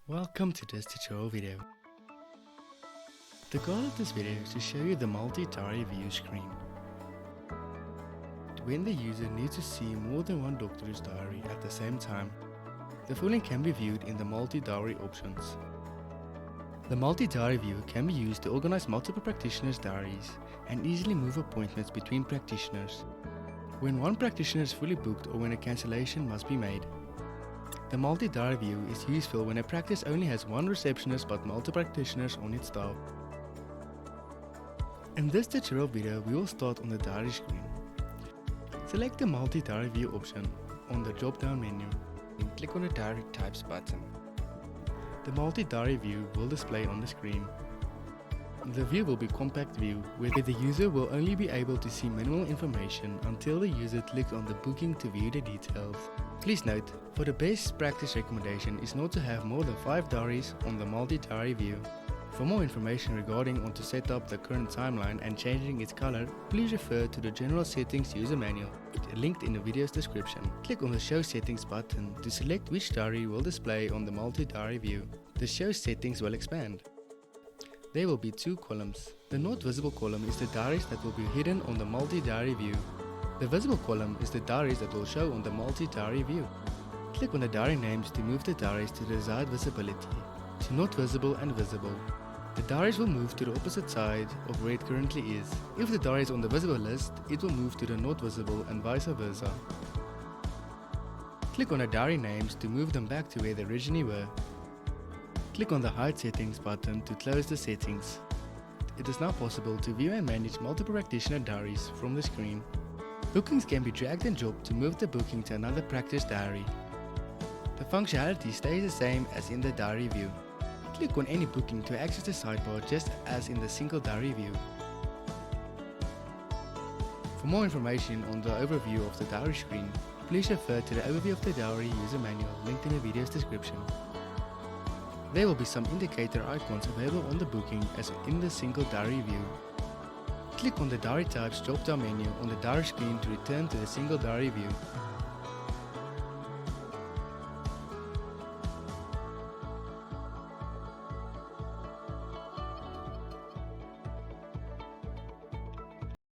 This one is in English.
Welcome to this tutorial video. The goal of this video is to show you the multi-diary view screen. When the user needs to see more than one doctor's diary at the same time, the following can be viewed in the multi-diary options. The multi-diary view can be used to organize multiple practitioners' diaries and easily move appointments between practitioners, when one practitioner is fully booked or when a cancellation must be made. The multi-diary view is useful when a practice only has one receptionist but multiple practitioners on its staff. In this tutorial video, we will start on the diary screen. Select the multi-diary view option on the drop-down menu and click on the diary types button. The multi-diary view will display on the screen. The view will be compact view where the user will only be able to see minimal information until the user clicks on the booking to view the details. Please note, for the best practice recommendation is not to have more than 5 diaries on the multi-diary view. For more information regarding on to set up the current timeline and changing its color, please refer to the General Settings user manual, linked in the video's description. Click on the Show Settings button to select which diary will display on the multi-diary view. The Show Settings will expand. There will be 2 columns. The not visible column is the diaries that will be hidden on the multi-diary view. The visible column is the diaries that will show on the multi-diary view. Click on the diary names to move the diaries to the desired visibility, to not visible and visible. The diaries will move to the opposite side of where it currently is. If the diary is on the visible list, it will move to the not visible and vice versa. Click on the diary names to move them back to where they originally were. Click on the Hide Settings button to close the settings. It is now possible to view and manage multiple practitioner diaries from the screen. Bookings can be dragged and dropped to move the booking to another practice diary. The functionality stays the same as in the diary view. Click on any booking to access the sidebar just as in the single diary view. For more information on the overview of the diary screen, please refer to the overview of the diary user manual linked in the video's description. There will be some indicator icons available on the booking as in the single diary view. Click on the Diary Types drop-down menu on the diary screen to return to the single diary view.